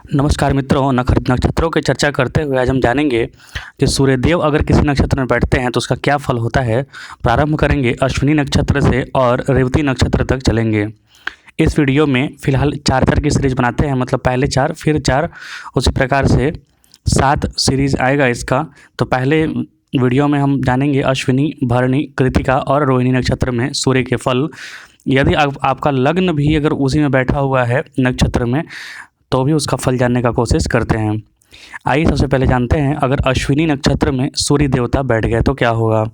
नमस्कार मित्रों, नक्षत्रों की चर्चा करते हुए आज हम जानेंगे कि सूर्यदेव अगर किसी नक्षत्र में बैठते हैं तो उसका क्या फल होता है। प्रारंभ करेंगे अश्विनी नक्षत्र से और रेवती नक्षत्र तक चलेंगे। इस वीडियो में फिलहाल चार की सीरीज बनाते हैं, मतलब पहले 4 फिर 4, उसी प्रकार से 7 सीरीज आएगा इसका। तो पहले वीडियो में हम जानेंगे अश्विनी, भरणी, कृतिका और रोहिणी नक्षत्र में सूर्य के फल। यदि आपका लग्न भी अगर उसी में बैठा हुआ है नक्षत्र में तो भी उसका फल जानने का कोशिश करते हैं। आइए सबसे पहले जानते हैं, अगर अश्विनी नक्षत्र में सूर्य देवता बैठ गए तो क्या होगा।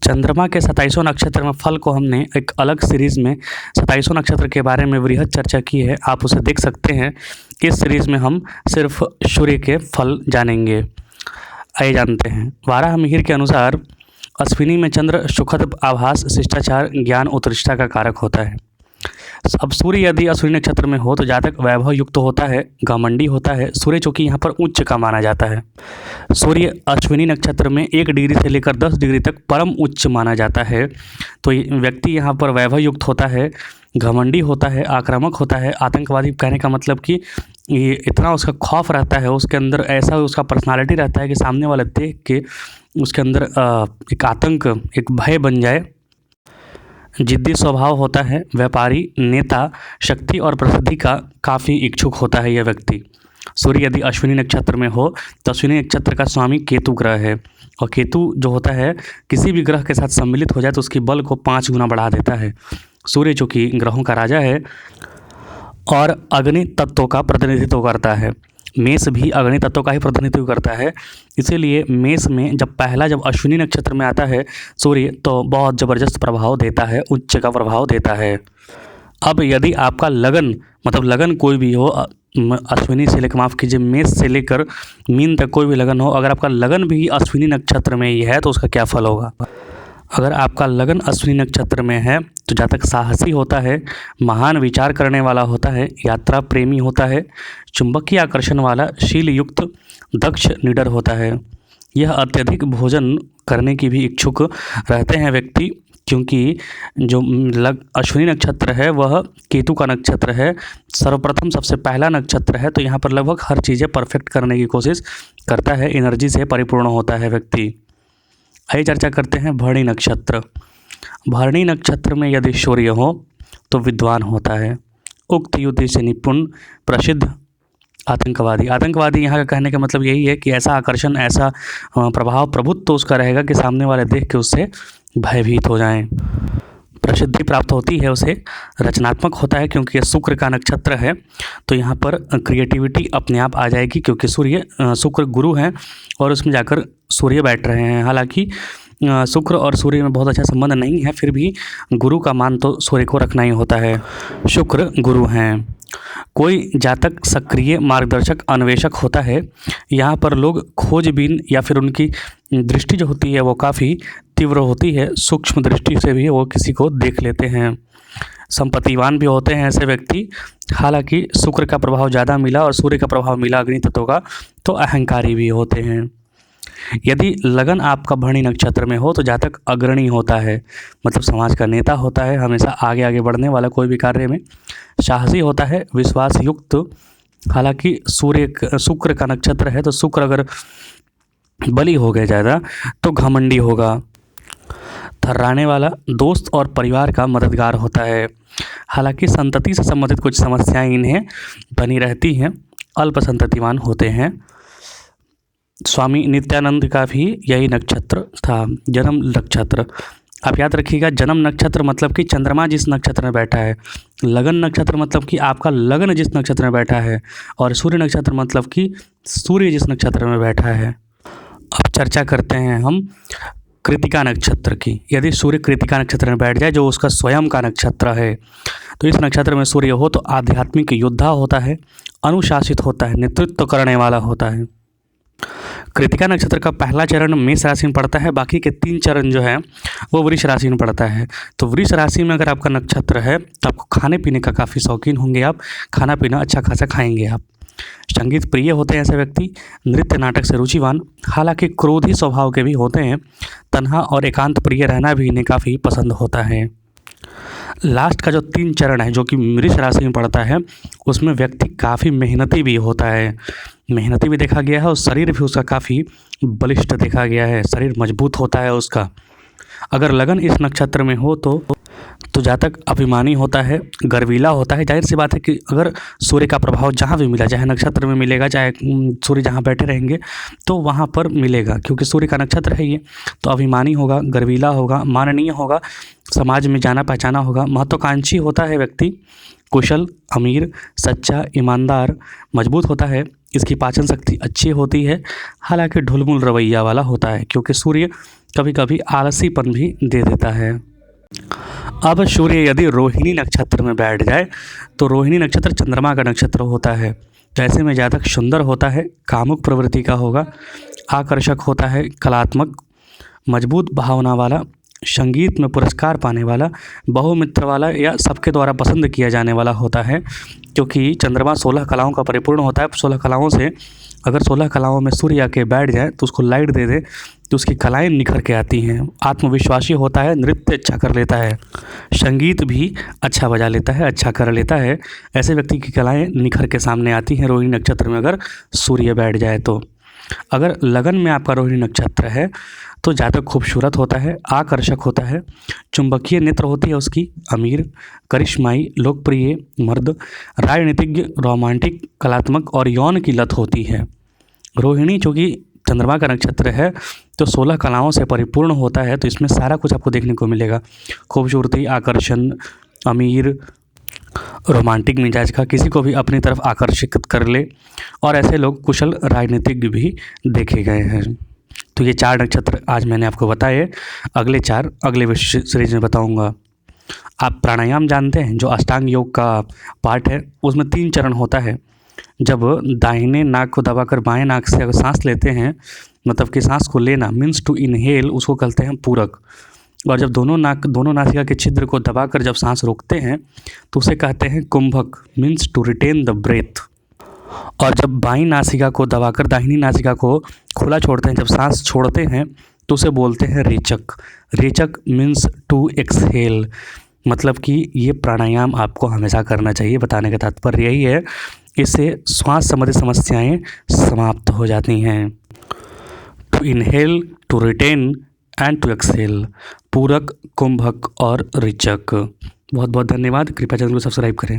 चंद्रमा के 27 नक्षत्र में फल को हमने एक अलग सीरीज में 27 नक्षत्र के बारे में वृहद चर्चा की है, आप उसे देख सकते हैं। इस सीरीज में हम सिर्फ सूर्य के फल जानेंगे। आइए जानते हैं। वाराह मिहिर के अनुसार अश्विनी में चंद्र सुखद आभास, शिष्टाचार, ज्ञान, उत्कृष्टता का कारक होता है। अब सूर्य यदि अश्विनी नक्षत्र में हो तो जातक वैभव युक्त होता है, घमंडी होता है। सूर्य चूँकि यहाँ पर उच्च का माना जाता है। सूर्य अश्विनी नक्षत्र में 1 डिग्री से लेकर 10 डिग्री तक परम उच्च माना जाता है। तो व्यक्ति यहाँ पर वैभव युक्त होता है, घमंडी होता है, आक्रामक होता है। आतंकवादी कहने का मतलब कि ये इतना उसका खौफ रहता है, उसके अंदर ऐसा उसका पर्सनालिटी रहता है कि सामने वाले देख के उसके अंदर एक आतंक, एक भय बन जाए। जिद्दी स्वभाव होता है, व्यापारी, नेता, शक्ति और प्रसिद्धि का काफ़ी इच्छुक होता है यह व्यक्ति। सूर्य यदि अश्विनी नक्षत्र में हो तो अश्विनी नक्षत्र का स्वामी केतु ग्रह है, और केतु जो होता है किसी भी ग्रह के साथ सम्मिलित हो जाए तो उसकी बल को 5 गुना बढ़ा देता है। सूर्य चूँकि ग्रहों का राजा है और अग्नि तत्व का प्रतिनिधित्व करता है। मेष भी अग्नि तत्व का ही प्रतिनिधित्व करता है, इसीलिए मेष में जब अश्विनी नक्षत्र में आता है सूर्य तो बहुत ज़बरदस्त प्रभाव देता है, उच्च का प्रभाव देता है। अब यदि आपका लगन, मतलब लगन कोई भी हो, अश्विनी से लेकर, माफ़ कीजिए, मेष से लेकर मीन तक कोई भी लगन हो, अगर आपका लगन भी अश्विनी नक्षत्र में ही है तो उसका क्या फल होगा। अगर आपका लगन अश्विनी नक्षत्र में है तो जातक साहसी होता है, महान विचार करने वाला होता है, यात्रा प्रेमी होता है, चुंबकीय आकर्षण वाला, शील युक्त, दक्ष, निडर होता है। यह अत्यधिक भोजन करने की भी इच्छुक रहते हैं व्यक्ति, क्योंकि जो अश्विनी नक्षत्र है वह केतु का नक्षत्र है, सर्वप्रथम सबसे पहला नक्षत्र है। तो यहाँ पर लगभग हर चीज़ें परफेक्ट करने की कोशिश करता है, एनर्जी से परिपूर्ण होता है व्यक्ति। आइए चर्चा करते हैं भरणी नक्षत्र। भरणी नक्षत्र में यदि सूर्य हो तो विद्वान होता है, उक्त युद्ध से निपुण, प्रसिद्ध, आतंकवादी यहाँ का कहने का मतलब यही है कि ऐसा आकर्षण, ऐसा प्रभाव, प्रभुत्व तो उसका रहेगा कि सामने वाले देख के उससे भयभीत हो जाएं। प्रसिद्धि प्राप्त होती है उसे। रचनात्मक होता है क्योंकि ये शुक्र का नक्षत्र है, तो यहाँ पर क्रिएटिविटी अपने आप आ जाएगी, क्योंकि शुक्र गुरु हैं और उसमें जाकर सूर्य बैठ रहे हैं। हालांकि शुक्र और सूर्य में बहुत अच्छा संबंध नहीं है, फिर भी गुरु का मान तो सूर्य को रखना ही होता है। शुक्र गुरु हैं। कोई जातक सक्रिय, मार्गदर्शक, अन्वेषक होता है। यहाँ पर लोग खोजबीन या फिर उनकी दृष्टि जो होती है वो काफ़ी तीव्र होती है, सूक्ष्म दृष्टि से भी वो किसी को देख लेते हैं। संपत्तिवान भी होते हैं ऐसे व्यक्ति। हालांकि शुक्र का प्रभाव ज़्यादा मिला और सूर्य का प्रभाव मिला अग्नि तत्व का, तो अहंकारी भी होते हैं। यदि लगन आपका भरणी नक्षत्र में हो तो जातक अग्रणी होता है, मतलब समाज का नेता होता है, हमेशा आगे बढ़ने वाला, कोई भी कार्य में साहसी होता है, विश्वास युक्त। हालांकि शुक्र का नक्षत्र है तो शुक्र अगर बली हो गए ज़्यादा तो घमंडी होगा। थर्राने वाला, दोस्त और परिवार का मददगार होता है। हालांकि संतति से संबंधित कुछ समस्याएं इन्हें बनी रहती हैं, अल्प संततिवान होते हैं। स्वामी नित्यानंद का भी यही नक्षत्र था, जन्म नक्षत्र। आप याद रखिएगा, जन्म नक्षत्र मतलब कि चंद्रमा जिस नक्षत्र में बैठा है, लगन नक्षत्र मतलब कि आपका लगन जिस नक्षत्र में बैठा है, और सूर्य नक्षत्र मतलब कि सूर्य जिस नक्षत्र में बैठा है। अब चर्चा करते हैं हम कृतिका नक्षत्र की। यदि सूर्य कृतिका नक्षत्र में बैठ जाए, जो उसका स्वयं का नक्षत्र है, तो इस नक्षत्र में सूर्य हो तो आध्यात्मिक योद्धा होता है, अनुशासित होता है, नेतृत्व करने वाला होता है। कृतिका नक्षत्र का पहला चरण मेष राशि में पड़ता है, बाकी के 3 चरण जो है वो वृष राशि में पड़ता है। तो वृष राशि में अगर आपका नक्षत्र है तो आपको खाने पीने का काफ़ी शौकीन होंगे, आप खाना पीना अच्छा खासा खाएंगे। आप संगीत प्रिय होते हैं ऐसे व्यक्ति, नृत्य नाटक से रुचिवान। हालांकि क्रोधी स्वभाव के भी होते हैं, तन्हा और एकांत प्रिय रहना भी इन्हें काफ़ी पसंद होता है। लास्ट का जो 3 चरण है जो कि वृष राशि में पड़ता है, उसमें व्यक्ति काफ़ी मेहनती भी होता है। मेहनती भी देखा गया है और शरीर भी उसका काफ़ी बलिष्ठ देखा गया है, शरीर मजबूत होता है उसका। अगर लगन इस नक्षत्र में हो तो जातक अभिमानी होता है, गर्वीला होता है। जाहिर सी बात है कि अगर सूर्य का प्रभाव जहाँ भी मिला, चाहे नक्षत्र में मिलेगा, चाहे सूर्य जहाँ बैठे रहेंगे तो वहाँ पर मिलेगा, क्योंकि सूर्य का नक्षत्र है ये। तो अभिमानी होगा, गर्वीला होगा, माननीय होगा, समाज में जाना पहचाना होगा, महत्वाकांक्षी होता है व्यक्ति, कुशल, अमीर, सच्चा, ईमानदार, मजबूत होता है। इसकी पाचन शक्ति अच्छी होती है, हालांकि ढुलमुल रवैया वाला होता है, क्योंकि सूर्य कभी कभी आलसीपन भी दे देता है। अब सूर्य यदि रोहिणी नक्षत्र में बैठ जाए तो रोहिणी नक्षत्र चंद्रमा का नक्षत्र होता है। तो ऐसे में जातक सुंदर होता है, कामुक प्रवृत्ति का होगा, आकर्षक होता है, कलात्मक, मजबूत भावना वाला, संगीत में पुरस्कार पाने वाला, बहुमित्र वाला या सबके द्वारा पसंद किया जाने वाला होता है। क्योंकि चंद्रमा 16 कलाओं का परिपूर्ण होता है। 16 कलाओं से अगर 16 कलाओं में सूर्य आके बैठ जाए तो उसको लाइट दे दे तो उसकी कलाएं निखर के आती हैं। आत्मविश्वासी होता है, नृत्य अच्छा कर लेता है, संगीत भी अच्छा बजा लेता है, अच्छा कर लेता है। ऐसे व्यक्ति की कलाएं निखर के सामने आती हैं रोहिणी नक्षत्र में अगर सूर्य बैठ जाए तो। अगर लगन में आपका रोहिणी नक्षत्र है तो जातक खूबसूरत होता है, आकर्षक होता है, चुंबकीय नेत्र होती है उसकी, अमीर, करिश्माई, लोकप्रिय मर्द, राजनीतिज्ञ, रोमांटिक, कलात्मक और यौन की लत होती है। रोहिणी चूँकि चंद्रमा का नक्षत्र है तो 16 कलाओं से परिपूर्ण होता है, तो इसमें सारा कुछ आपको देखने को मिलेगा। खूबसूरती, आकर्षण, अमीर, रोमांटिक मिजाज का, किसी को भी अपनी तरफ आकर्षित कर ले, और ऐसे लोग कुशल राजनीतिज्ञ भी देखे गए हैं। तो ये 4 नक्षत्र आज मैंने आपको बताए। अगले 4 अगले सीरीज में बताऊंगा। आप प्राणायाम जानते हैं, जो अष्टांग योग का पार्ट है, उसमें 3 चरण होता है। जब दाहिने नाक को दबाकर बाएं नाक से अगर सांस लेते हैं, मतलब कि सांस को लेना मीन्स टू इनहेल, उसको कहते हैं पूरक। और जब दोनों नासिका के छिद्र को दबाकर जब सांस रोकते हैं तो उसे कहते हैं कुंभक, means to retain the breath. और जब बाईं नासिका को दबाकर दाहिनी नासिका को खुला छोड़ते हैं, जब सांस छोड़ते हैं तो उसे बोलते हैं रेचक। रेचक मीन्स टू एक्सहेल। मतलब कि ये प्राणायाम आपको हमेशा करना चाहिए। बताने का तात्पर्य यही है, इससे श्वास संबंधी समस्याएं समाप्त हो जाती हैं। To inhale, to retain and to exhale, पूरक, कुंभक और रेचक। बहुत बहुत धन्यवाद। कृपया चैनल को सब्सक्राइब करें।